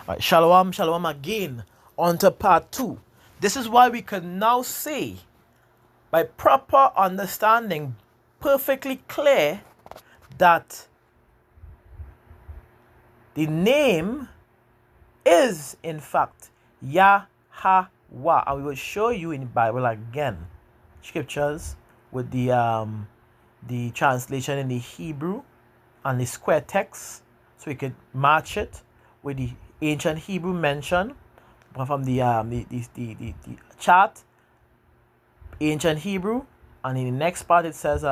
Right, shalom, shalom again. On to part 2. This is why we can now say, by proper understanding, perfectly clear, that the name is in fact Yahweh. And we will show you in the Bible again scriptures with the translation in the Hebrew and the square text, so we could match it with the ancient Hebrew mention from the chart, ancient Hebrew, and in the next part it says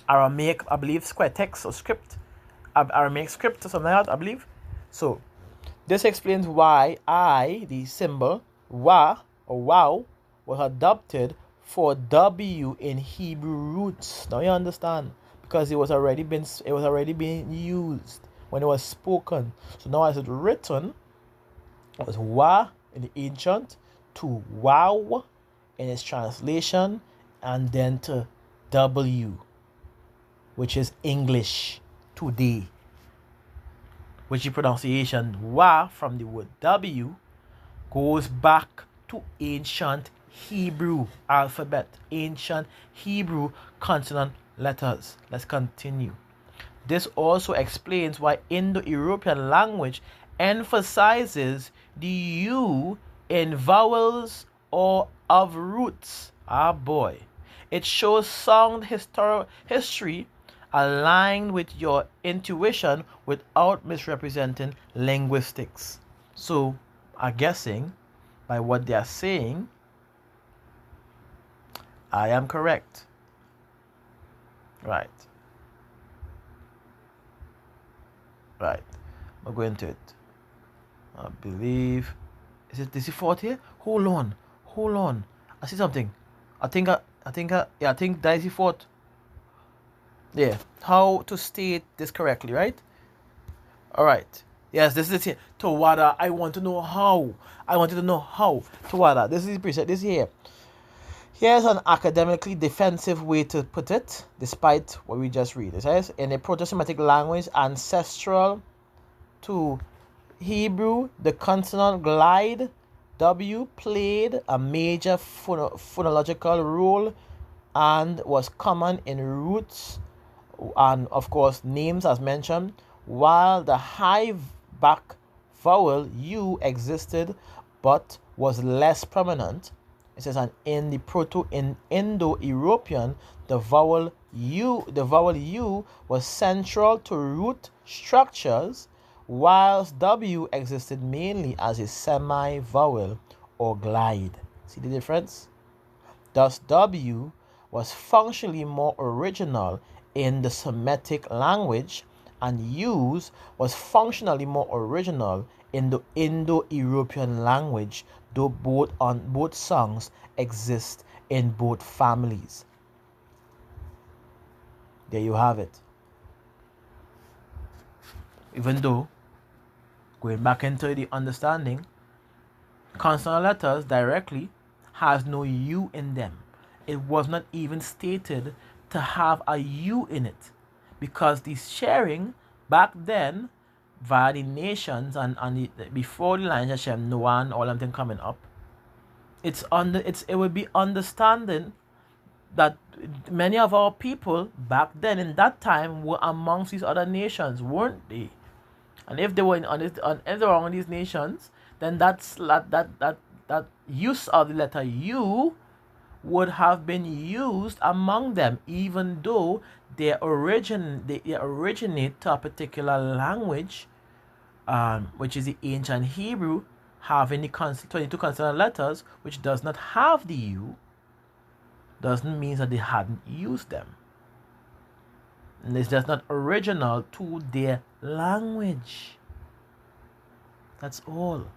Aramaic, I believe, square text or script, Aramaic script or something like that, I believe. So this explains why the symbol wa or wow was adopted for W in Hebrew roots. Now you understand, because it was already being used when it was spoken. So now as it's written, it was wa in the ancient to wow in its translation, and then to W, which is English today, which the pronunciation wa from the word W goes back to ancient Hebrew alphabet, ancient Hebrew consonant letters. Let's continue. This also explains why Indo-European language emphasizes the U in vowels or of roots. Ah boy. It shows sound history aligned with your intuition without misrepresenting linguistics. So, I'm guessing by what they are saying, I am correct. Right. I'll go into it. I believe. Is it 40 here? Hold on. I see something. I think that is the fourth. Yeah. How to state this correctly, right? Alright. Yes, this is it. Tawada, I want to know how. Tawada, this is the preset. This here. Here's an academically defensive way to put it, despite what we just read. It says, in a Proto-Semitic language ancestral to Hebrew, the consonant glide W played a major phonological role and was common in roots and, of course, names as mentioned, while the high back vowel U existed but was less prominent. It says, and in the Indo-European, the vowel U was central to root structures, whilst W existed mainly as a semi-vowel or glide. See the difference? Thus, W was functionally more original in the Semitic language, and U's was functionally more original in the Indo-European language, though both songs exist in both families. There you have it. Even though, going back into the understanding, consonant letters directly has no U in them. It was not even stated to have a U in it, because the sharing back then via the nations and before the lines of Hashem, Noah and all of them coming up, it would be understanding that many of our people back then in that time were amongst these other nations, weren't they? And if they were in these nations, then that use of the letter U would have been used among them, even though they originate to a particular language, which is the ancient Hebrew, having the 22 consonant letters, which does not have the U, doesn't mean that they hadn't used them. And it's just not original to their language. That's all.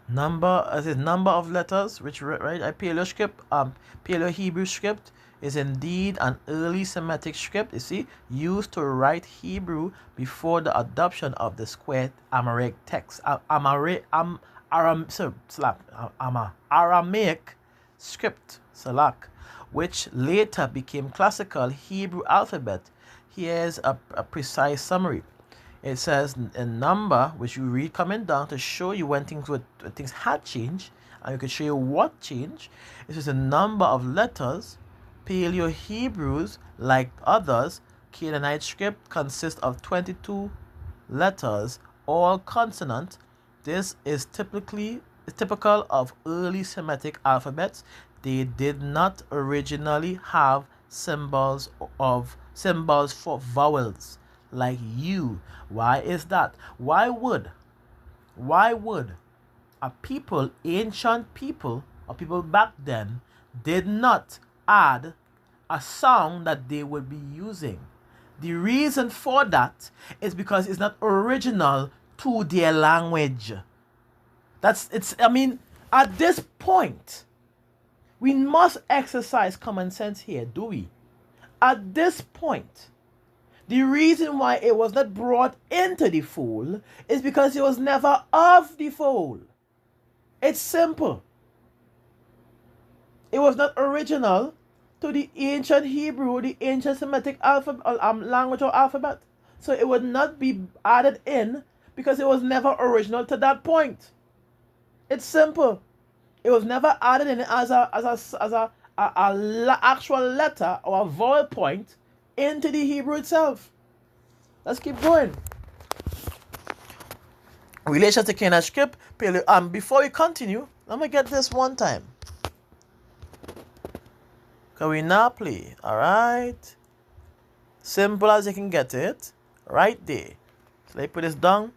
Number of letters, which right, Paleo Hebrew script is indeed an early Semitic script, you see, used to write Hebrew before the adoption of the square Aramaic text. Aramaic script, Salak, which later became classical Hebrew alphabet. Here's a precise summary. it says a number which you read coming down to show you when things had changed, and you can show you what changed. It says a number of letters. Paleo-Hebrews, like others, Canaanite script consists of 22 letters, all consonant. This is typical of early Semitic alphabets. They did not originally have symbols for vowels like U. Why is that? Why would ancient people or people back then did not add a sound that they would be using? The reason for that is because it's not original to their language. At this point, we must exercise common sense here, do we? At this point, the reason why it was not brought into the fold is because it was never of the fold. It's simple. It was not original to the ancient Hebrew, the ancient Semitic language or alphabet. So it would not be added in because it was never original to that point. It's simple. It was never added in as a actual letter or a vowel point into the Hebrew itself. Let's keep going. Relation to Canaanite script. Before we continue, let me get this one time. Can we now play? Alright. Simple as you can get it. Right there. So let me put this down.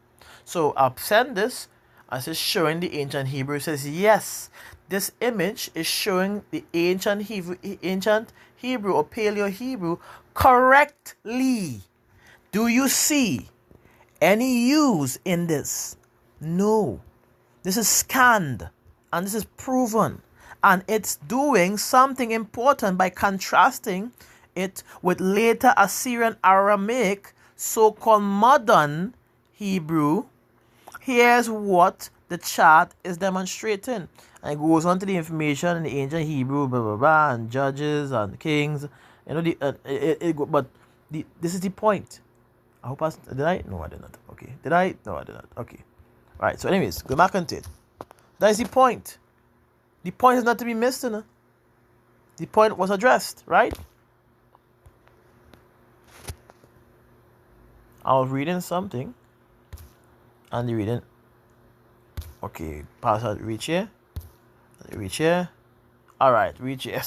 So I'll send this as it's showing the ancient Hebrew. It says, yes, this image is showing the ancient Hebrew or Paleo-Hebrew correctly. Do you see any U's in this? No. This is scanned and this is proven. And it's doing something important by contrasting it with later Assyrian Aramaic, so-called modern Hebrew. Here's what the chart is demonstrating. And it goes on to the information in the ancient Hebrew, blah, blah, blah, and judges and kings. This is the point. I hope did I? No, I did not. Okay. Did I? No, I did not. Okay. All right. So anyways, go back on it. That is the point. The point is not to be missed, you know? The point was addressed, right? I was reading something. And the reading. Okay, pass out, reach here. Reach here. Alright, reach here.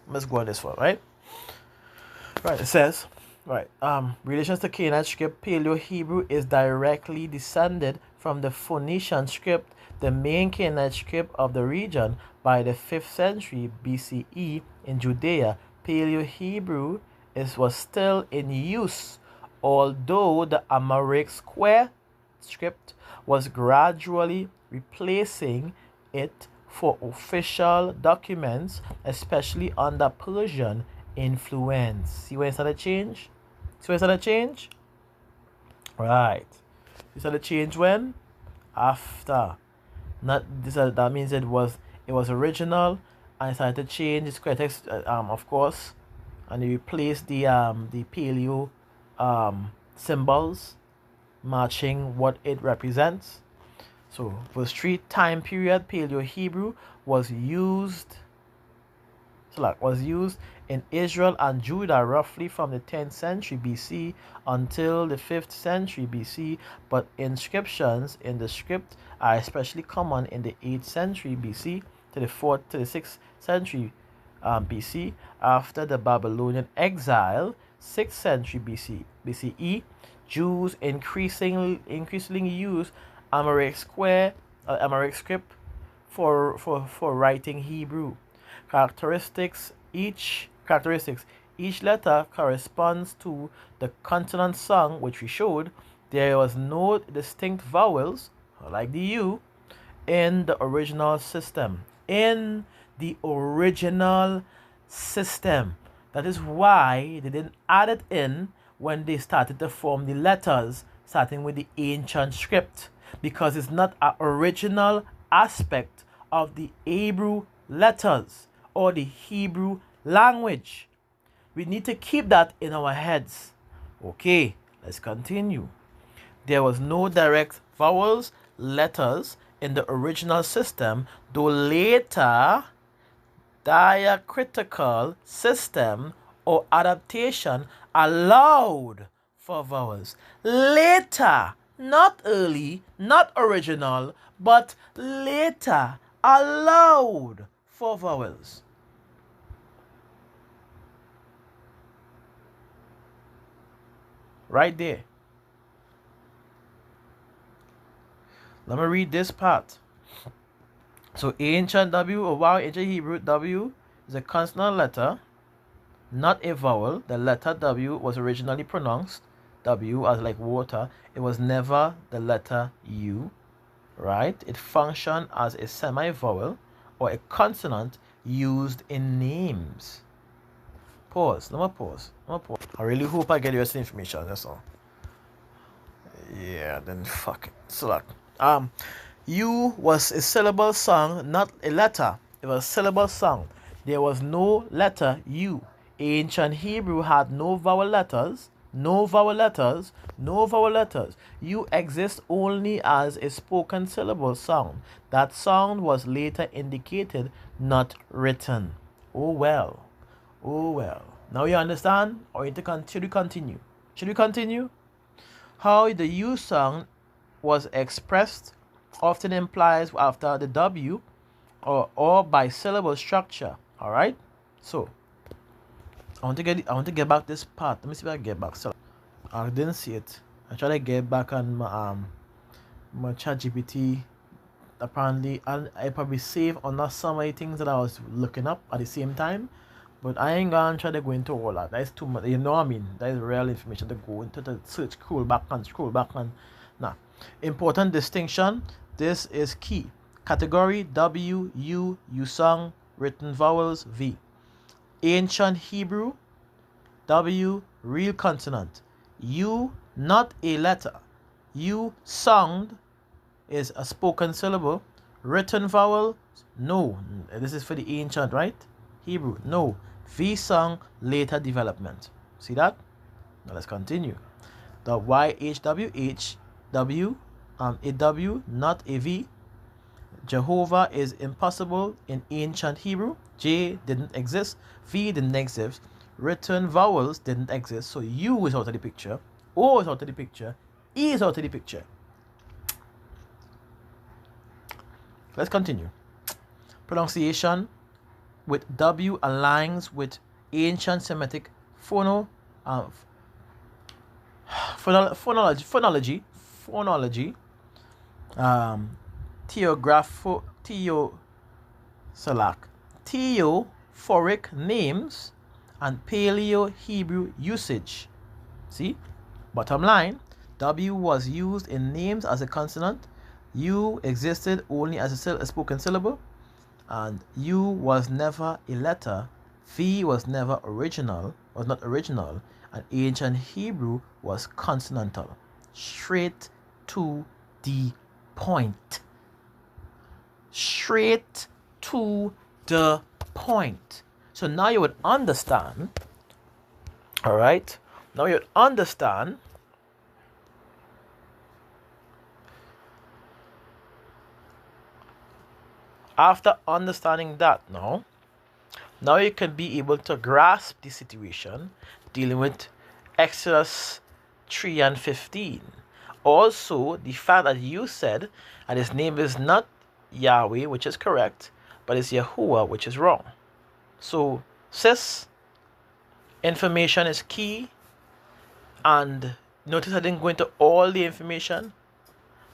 Let's go on this one, right? Right, it says, right, relations to Canaanite script, Paleo-Hebrew is directly descended from the Phoenician script, the main Canaanite script of the region. By the 5th century BCE in Judea, Paleo-Hebrew was still in use, although the Amharic square script was gradually replacing it for official documents, especially under Persian influence. See where it started change? Right. You started change when? After. Not this. That means it was original, and it started to change its critics, of course, and they replaced the paleo symbols matching what it represents. So verse 3, time period, Paleo-Hebrew was used in Israel and Judah roughly from the 10th century BC until the 5th century BC, but inscriptions in the script are especially common in the 8th century BC to the 4th to the 6th century BC. After the Babylonian exile, 6th century BCE, Jews increasingly used Amharic script for writing Hebrew. Characteristics. Each letter corresponds to the consonant song, which we showed. There was no distinct vowels, like the U, in the original system. That is why they didn't add it in when they started to form the letters, starting with the ancient script, because it's not an original aspect of the Hebrew letters or the Hebrew language. We need to keep that in our heads. Okay, let's continue. There was no direct vowels letters in the original system, though later diacritical system or adaptation allowed for vowels. Later, not early, not original, but later allowed for vowels. Right there. Let me read this part. So ancient W or wow, ancient Hebrew W is a consonant letter, not a vowel. The letter W was originally pronounced W as like water. It was never the letter U, right? It functioned as a semi-vowel or a consonant used in names. Pause. Let me pause. I really hope I get you this information. That's all. Yeah, then fuck it. Select. U was a syllable song, not a letter. It was a syllable song. There was no letter U. Ancient Hebrew had no vowel letters, no vowel letters, no vowel letters. U exists only as a spoken syllable sound. That sound was later indicated, not written. Oh well. Oh well. Now you understand? Or should we continue? Should we continue? How the U sound was expressed often implies after the W or by syllable structure. Alright? So I want to get back this part. Let me see if I can get back. So I didn't see it. I tried to get back on my chat GPT. Apparently I probably saved on not some of the things that I was looking up at the same time. But I ain't gonna try to go into all that. That's too much. You know what I mean? That is real information to go into the search, scroll back and nah. Important distinction. This is key. Category W, U, song, written vowels, V. Ancient Hebrew, W, real consonant. U, not a letter. U, sound, is a spoken syllable. Written vowel, no. This is for the ancient, right? Hebrew, no. V song, later development. See that? Now let's continue. The YHWH, W, a W, not a V. Jehovah is impossible in ancient Hebrew. J didn't exist. V didn't exist. Written vowels didn't exist. So U is out of the picture. O is out of the picture. E is out of the picture. Let's continue. Pronunciation with W aligns with ancient Semitic phonology, theophoric names, and Paleo-Hebrew usage. See? Bottom line, W was used in names as a consonant. U existed only as a spoken syllable. And U was never a letter. V was not original, and ancient Hebrew was consonantal. Straight to the point. Straight to the point. So now you would understand, alright? Now you would understand after understanding that now you can be able to grasp the situation dealing with Exodus 3 and 15. Also, the fact that you said that his name is not Yahweh, which is correct, but it's Yahuwah, which is wrong. So, sis, information is key. And notice I didn't go into all the information,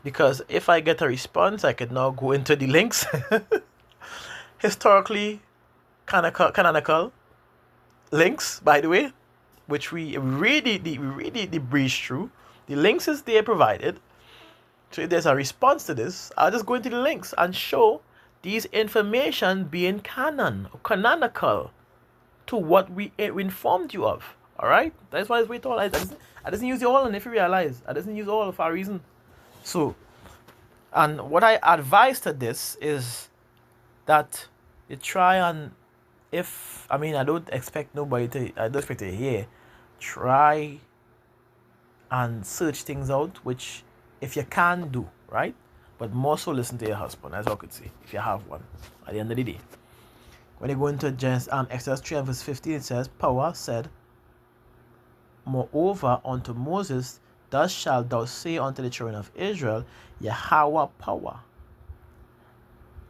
because if I get a response, I could now go into the links. Historically canonical links, by the way, which we really breeze through. The links is there provided. So if there's a response to this, I'll just go into the links and show these information being canonical to what we informed you of. Alright? That's why we thought I doesn't use it all, and if you realize I doesn't use all for a reason. So, and what I advise to this is that you try and, I don't expect to hear, try and search things out, which if you can do, right? But more so listen to your husband, as I could say, if you have one, at the end of the day. When you go into Exodus 3 and verse 15, it says, Power said, Moreover, unto Moses, thus shalt thou say unto the children of Israel, Yahweh power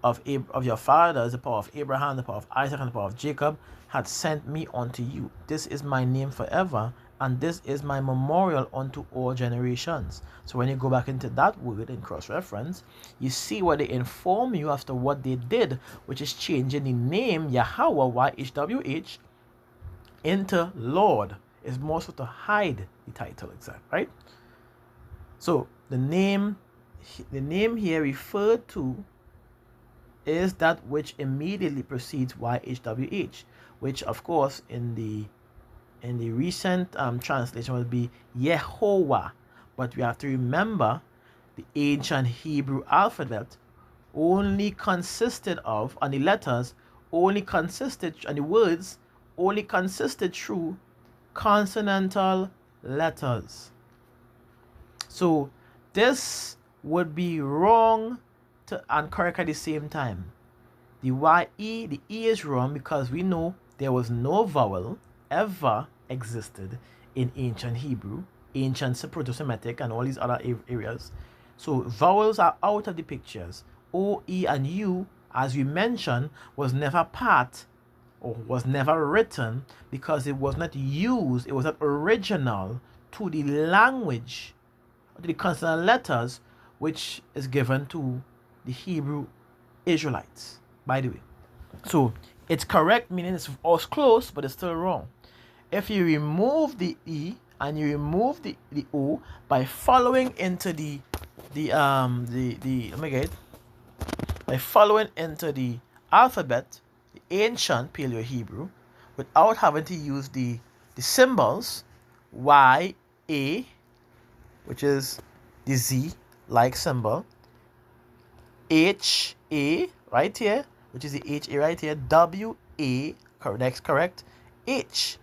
of your fathers, the power of Abraham, the power of Isaac, and the power of Jacob, had sent me unto you. This is my name forever, and this is my memorial unto all generations. So when you go back into that word in cross-reference, you see what they inform you after what they did, which is changing the name Yahweh, YHWH, into Lord. Is more so to hide the title, exact, right? So the name here referred to is that which immediately precedes YHWH, which of course in the recent translation will be Yehovah. But we have to remember the ancient Hebrew alphabet only consisted of, and the letters only consisted, and the words only consisted through consonantal letters. So this would be wrong and correct at the same time. The E is wrong because we know there was no vowel ever existed in ancient Hebrew, ancient Proto-Semitic, and all these other areas. So vowels are out of the pictures. O, E, and U, as we mentioned, was never part or was never written because it was not used, it was not original to the language, to the consonant letters, which is given to the Hebrew Israelites, by the way. So it's correct, meaning it's close, but it's still wrong. If you remove the E and you remove the O by following into by following into the alphabet, ancient Paleo-Hebrew, without having to use the symbols Y, A, which is the Z-like symbol, H, A, right here, which is the H, A right here, W, A, correct, H,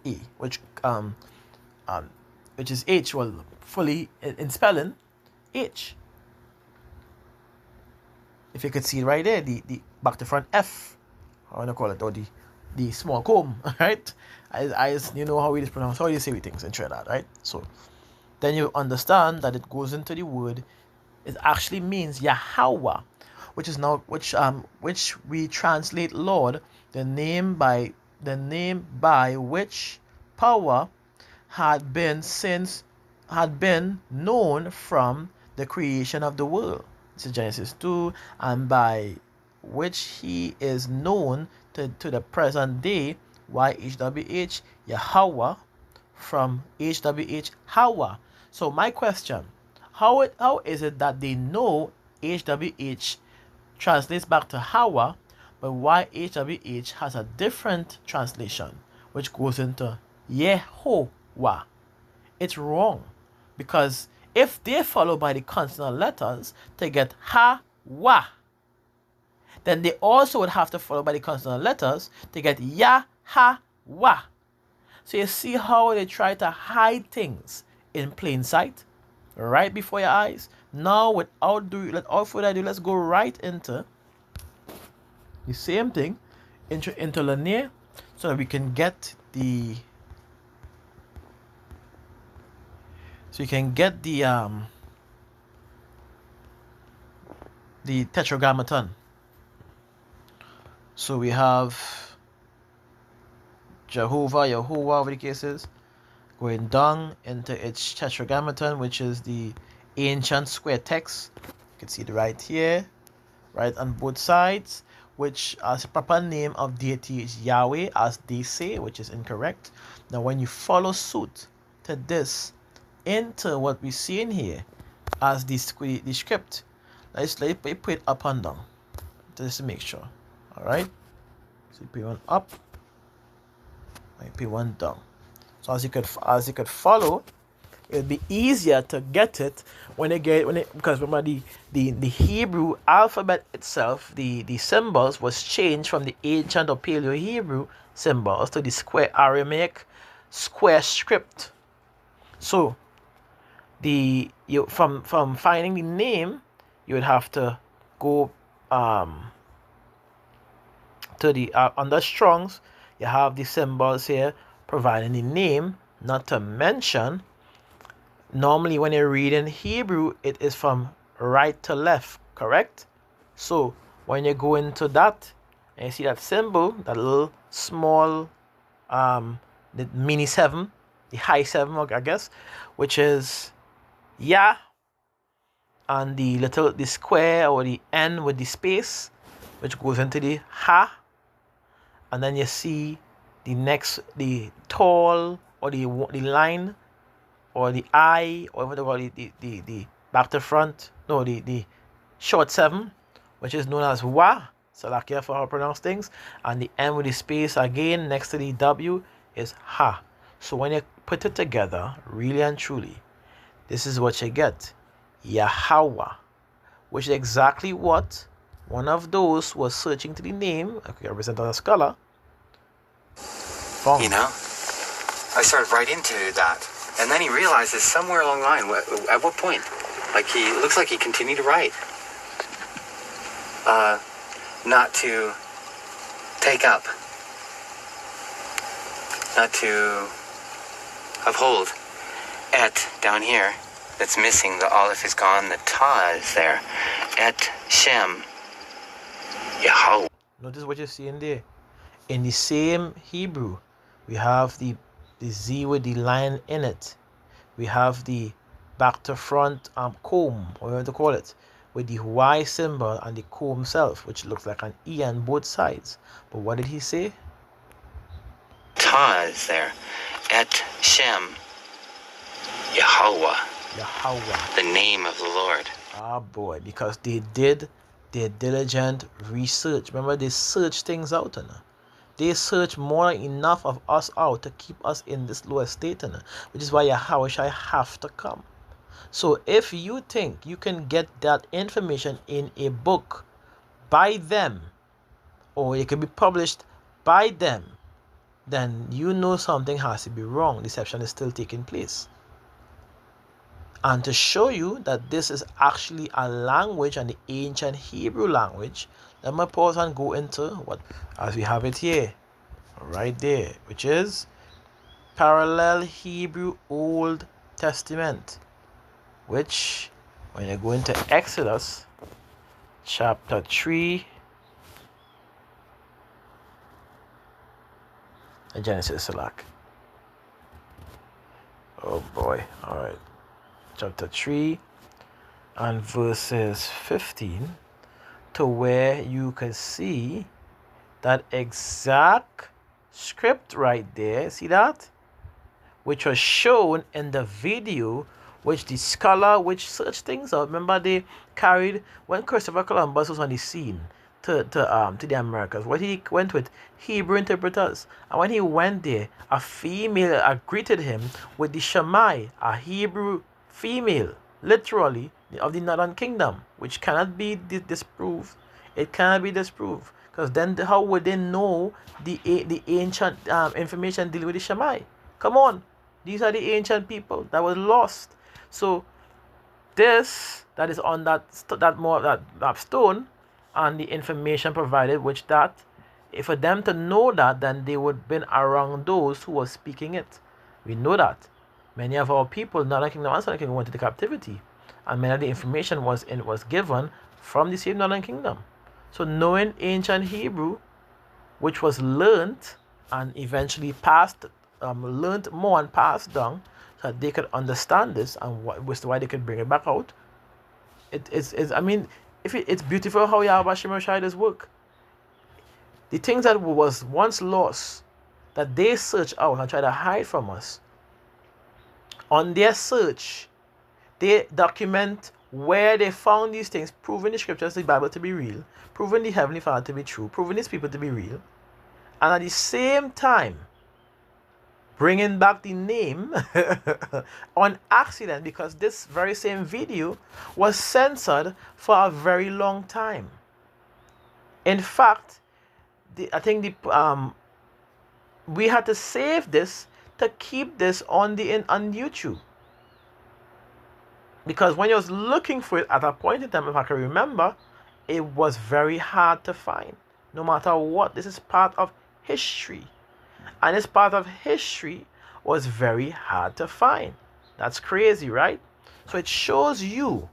A, which is H, well, fully in spelling, H. If you could see right there, the back to front F, I want to call it, or the small comb, right? You know how we just pronounce, how you say things in Trinidad, right? So then you understand that it goes into the word. It actually means Yahweh, which we translate Lord, the name by which power had been known from the creation of the world. This is Genesis 2, and by which he is known to the present day, YHWH, Yahweh, from HWH, Hawa. So my question, how is it that they know HWH translates back to Hawa, but YHWH has a different translation, which goes into Yehovah? It's wrong, because if they follow by the consonant letters to get Ha-Wa, then they also would have to follow by the consonant letters to get Ya-Ha-Wa. So you see how they try to hide things in plain sight, right before your eyes. Now, without further ado, let's go right into the same thing, into linear, so that we can get the tetragrammaton. So we have Jehovah, whatever the case is, going down into its tetragrammaton, which is the ancient square text. You can see it right here, right on both sides, which as a proper name of deity is Yahweh, as they say, which is incorrect. Now when you follow suit to this into what we see in here as the script, let's put it up and down just to make sure. All right, so you put one up, I put one down. So as you could follow, it'll be easier to get it because remember the Hebrew alphabet itself, the symbols was changed from the ancient or Paleo Hebrew symbols to the square Aramaic square script. So from finding the name, you would have to go to the under Strong's. You have the symbols here providing the name, not to mention. Normally, when you read in Hebrew, it is from right to left, correct? So when you go into that and you see that symbol, that little small, the mini 7, the high 7, I guess, which is Yah, and the square or the N with the space, which goes into the Ha, and then you see the tall or the line or the I, or whatever, the back to front, no, the short 7, which is known as Wa. So like here for how to pronounce things. And the M with the space again next to the W is Ha. So when you put it together, really and truly, this is what you get. Yahweh, which is exactly what one of those who was searching to the name, okay, represented as a scholar, found. You know, I started right into that. And then he realizes somewhere along the line, at what point? Like it looks like he continued to write. Not to take up. Not to uphold. Et, down here, that's missing. The aleph is gone. The ta is there. Et Shem. Yahweh. Notice what you're seeing there. In the same Hebrew, we have the Z with the line in it. We have the back to front comb, or whatever to call it, with the Y symbol and the comb self, which looks like an E on both sides. But what did he say? Ta is there. Et Shem. Yahweh. Yahweh. The name of the Lord. Ah boy, because they did their diligent research. Remember, they search things out, they search more than enough of us out to keep us in this lower state, which is why Yahweh shall have to come. So if you think you can get that information in a book by them, or it can be published by them, then you know something has to be wrong. Deception is still taking place. And to show you that this is actually a language, and the ancient Hebrew language, let me pause and go into what, as we have it here, right there, which is parallel Hebrew Old Testament, which when you go into Exodus chapter 3, Genesis, oh boy, all right, chapter 3 and verses 15, to where you can see that exact script right there. See that? Which was shown in the video, which the scholar which searched things out. Remember, they carried, when Christopher Columbus was on the scene to the Americas, what he went with Hebrew interpreters. And when he went there, a female greeted him with the Shammai, a Hebrew female, literally, of the Northern Kingdom, which cannot be disproved. It cannot be disproved, because then how would they know the ancient information dealing with the Shammai? Come on, these are the ancient people that were lost. So this that is on that stone, and the information provided, which that, if for them to know that, then they would have been around those who were speaking it. We know that many of our people, Northern Kingdom and Southern Kingdom, went into captivity, and many of the information was given from the same Northern Kingdom. So knowing ancient Hebrew, which was learnt and eventually passed, learnt more and passed down, so that they could understand this, and what was why they could bring it back out. I mean, it's beautiful how Yahweh Shem Shai does work. The things that was once lost, that they search out and try to hide from us, on their search, they document where they found these things, proving the scriptures, the Bible to be real, proving the Heavenly Father to be true, proving His people to be real, and at the same time bringing back the name on accident, because this very same video was censored for a very long time. In fact, I think we had to save this to keep this on YouTube. Because when you was looking for it at a point in time, if I can remember, it was very hard to find. No matter what, this is part of history. And this part of history was very hard to find. That's crazy, right? So it shows you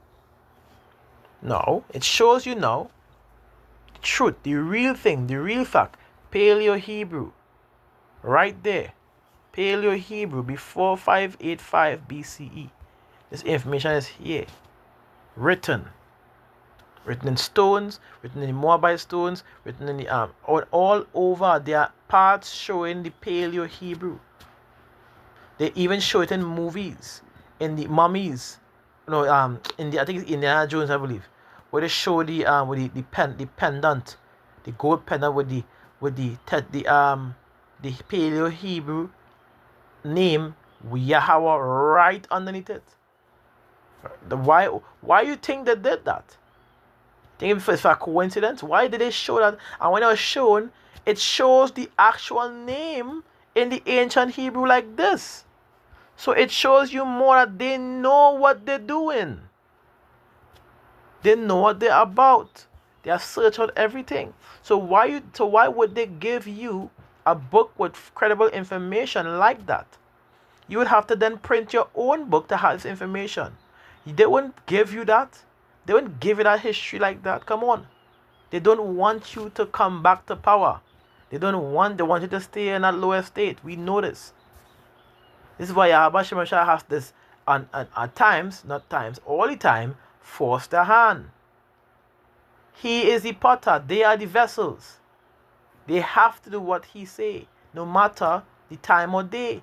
now, the truth, the real thing, the real fact. Paleo Hebrew, right there. Paleo Hebrew before 585 BCE. This information is here. Written in stones, written in Moabite stones, written in the all over. There are parts showing the Paleo Hebrew. They even show it in movies, in the mummies. In the, I think it's Indiana Jones, I believe, where they show the with the pendant, the gold pendant with the Paleo Hebrew name Yahweh right underneath it. Why you think they did that? Think if it's a coincidence? Why did they show that? And when it was shown, it shows the actual name in the ancient Hebrew like this. So it shows you more that they know what they're doing. They know what they're about. They have searched out everything. So why would they give you a book with credible information like that? You would have to then print your own book to have this information. They wouldn't give you that. They wouldn't give you that history like that. Come on. They don't want you to come back to power. They want you to stay in that lower state. We know this. This is why Yahweh Shemashah has this, and at times, not times, all the time, force their hand. He is the potter. They are the vessels. They have to do what he say, no matter the time or day.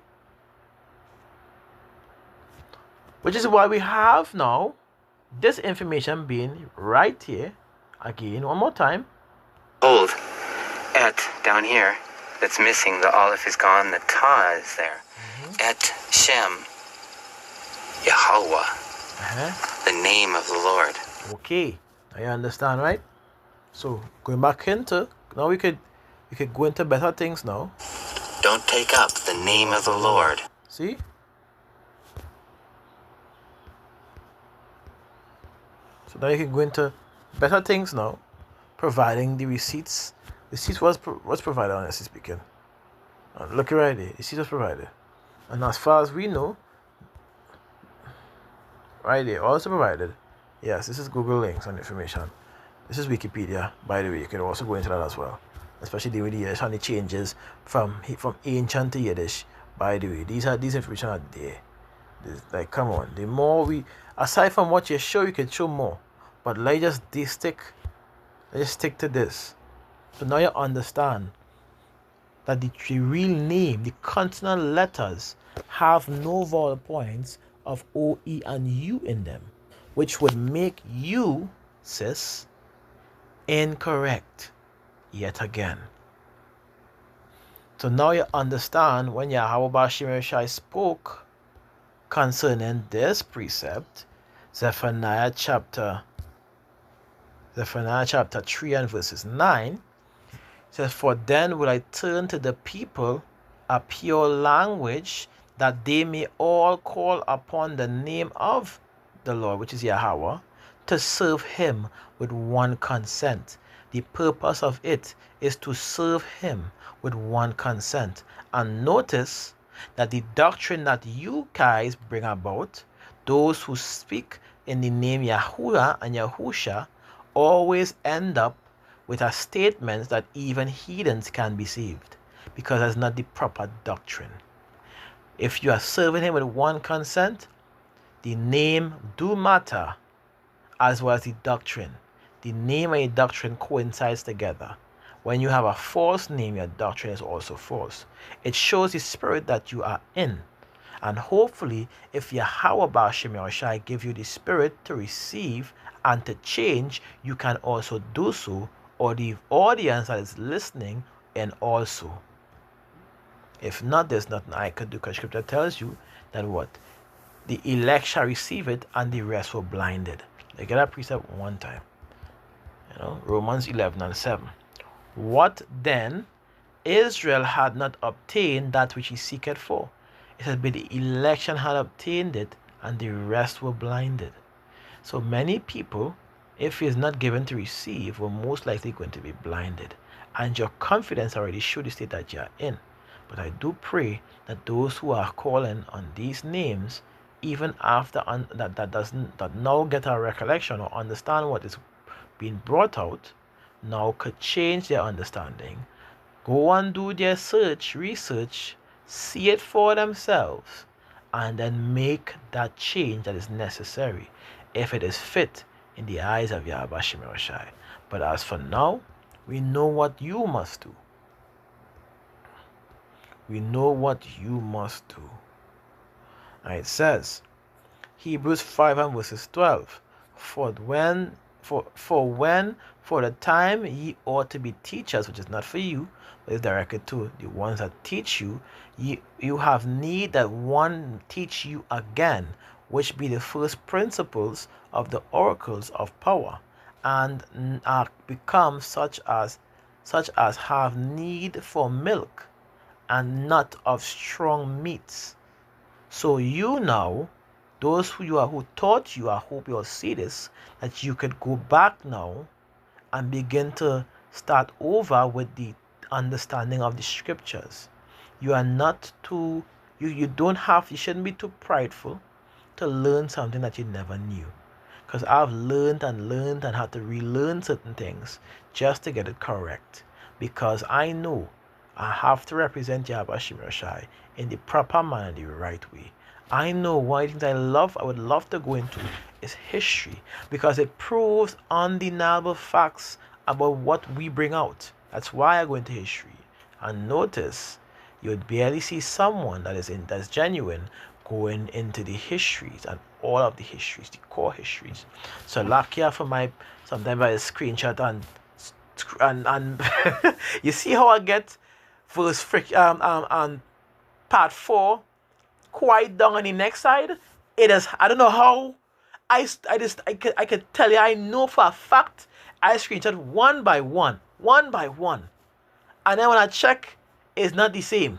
Which is why we have now this information being right here. Again, one more time. Hold. Et, down here, that's missing. The Aleph is gone. The Ta is there. Et Shem. Yahweh. The name of the Lord. Okay. Now you understand, right? So, going back into, now we could go into better things now. Don't take up the name of the Lord. See? So now you can go into better things now, providing the receipts. Receipts was provided, honestly speaking. Look right there. Receipts was provided. And as far as we know, right there, also provided. Yes, this is Google links and information. This is Wikipedia, by the way. You can also go into that as well. Especially with the Yiddish and the changes from ancient to Yiddish. By the way, these information are there. Like, come on. The more we, aside from what you show, you can show more. But let's just stick to this. So now you understand that the real name, the consonant letters, have no vowel points of O, E, and U in them, which would make you, sis, incorrect yet again. So now you understand when Yahweh Shai spoke concerning this precept, Zephaniah chapter 3 and verses 9, says, "For then will I turn to the people a pure language, that they may all call upon the name of the Lord," which is Yahweh, "to serve him with one consent." The purpose of it is to serve him with one consent. And notice that the doctrine that you guys bring about, those who speak in the name Yahuwah and Yahusha, always end up with a statement that even heathens can be saved, because that's not the proper doctrine. If you are serving him with one consent, the name do matter, as well as the doctrine. The name and the doctrine coincides together. When you have a false name, your doctrine is also false. It shows the spirit that you are in. And hopefully, if Yahweh Ba'ashem Yahushai give you the spirit to receive and to change, you can also do so, or the audience that is listening and also. If not, there's nothing I could do, because scripture tells you that what? The elect shall receive it and the rest were blinded. Look at that precept one time. Romans 11 and 7. What then? Israel had not obtained that which he seeketh for. It says, but the election had obtained it, and the rest were blinded. So many people, if he is not given to receive, were most likely going to be blinded. And your confidence already showed the state that you are in. But I do pray that those who are calling on these names, even after that now get a recollection or understand what is being brought out, now could change their understanding, go and do their research, see it for themselves, and then make that change that is necessary if it is fit in the eyes of Yahweh Shai. But as for now, we know what you must do. We know what you must do. And it says, Hebrews 5 and verses 12, for the time ye ought to be teachers, which is not for you, but is directed to the ones that teach you, you have need that one teach you again, which be the first principles of the oracles of power, and are become such as have need for milk, and not of strong meats. So you now, those who taught you, I hope you'll see this, that you could go back now and begin to start over with the understanding of the scriptures. You are not too, you shouldn't be too prideful to learn something that you never knew. Because I've learned and had to relearn certain things just to get it correct. Because I know I have to represent Yahweh Shai in the proper manner, the right way. I know one of the things I would love to go into is history, because it proves undeniable facts about what we bring out. That's why I go into history. And notice, you would barely see someone that's genuine going into the histories and all of the histories, the core histories. So lucky for sometimes I screenshot and you see how I get verse and part 4 quite down on the next side. It is, I don't know how, I could tell you, I know for a fact I screenshot one by one, and then when I check, it's not the same.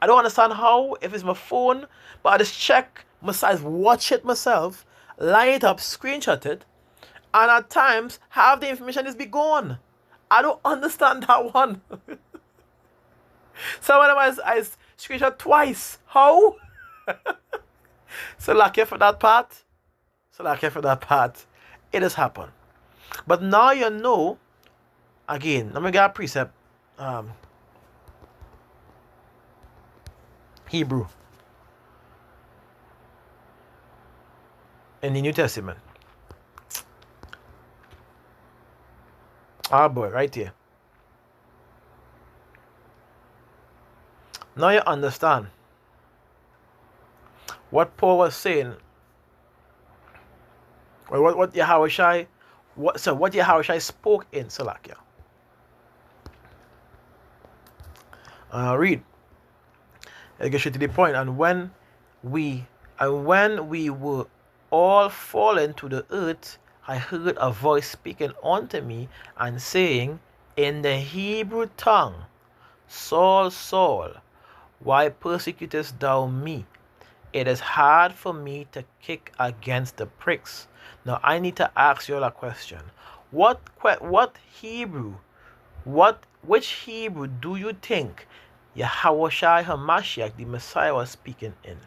I don't understand how, if it's my phone, but I just check myself, watch it myself, line it up, screenshot it, and at times half the information is be gone. I don't understand that one. Some of them I screenshot twice. How? So lucky for that part. It has happened. But now you know, again, let me get a precept. Hebrew in the New Testament. Ah boy, right here. Now you understand what Paul was saying, or what Yahweh spoke in Salakia. Read. It gets you to the point. And when we were all fallen to the earth, I heard a voice speaking unto me and saying in the Hebrew tongue, Saul, Saul, why persecutest thou me? It is hard for me to kick against the pricks. Now I need to ask you all a question. Which Hebrew do you think Yahweh HaMashiach, the Messiah, was speaking in?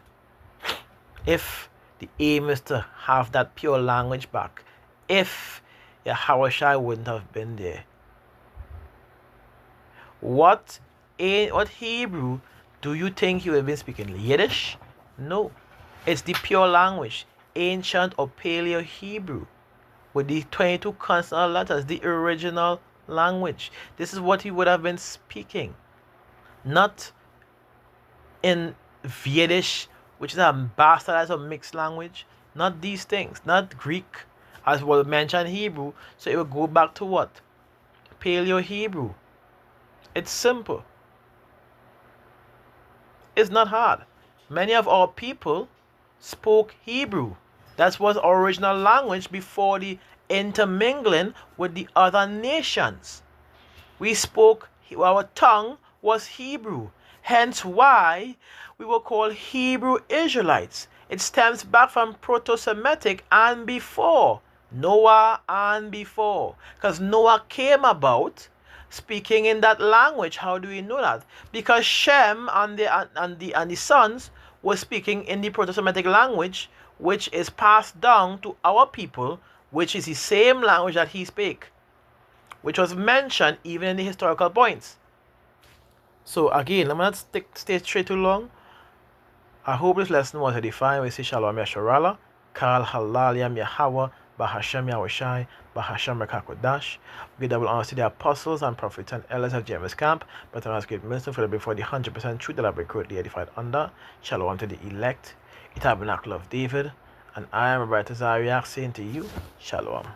If the aim is to have that pure language back, if Yahweh Shai wouldn't have been there, what Hebrew do you think he would have been speaking? Yiddish? No. It's the pure language, ancient or Paleo Hebrew, with the 22 consonant letters, the original language. This is what he would have been speaking. Not in Yiddish, which is a bastardized or mixed language. Not these things. Not Greek, as was mentioned Hebrew. So it will go back to what? Paleo Hebrew. It's simple. It's not hard. Many of our people spoke Hebrew. That was original language before the intermingling with the other nations. Our tongue was Hebrew. Hence why we were called Hebrew Israelites. It stems back from Proto-Semitic and before. Noah and before. Because Noah came about speaking in that language. How do we know that? Because Shem and the sons were speaking in the Proto-Semitic language, which is passed down to our people, which is the same language that he spake, which was mentioned even in the historical points. So again, let me not stay straight too long. I hope this lesson was edifying. We say Shalom Yasharala, Kal Halal Yam Yahweh, Bahashem Yahushai, Bahashem Rekakodash. Give double honors to the apostles and prophets and elders of James Camp, but I ask great wisdom for the before the 100% truth that I be currently edified under. Shalom to the elect, the tabernacle of David, and I am Roberto Zariak saying to you, Shalom.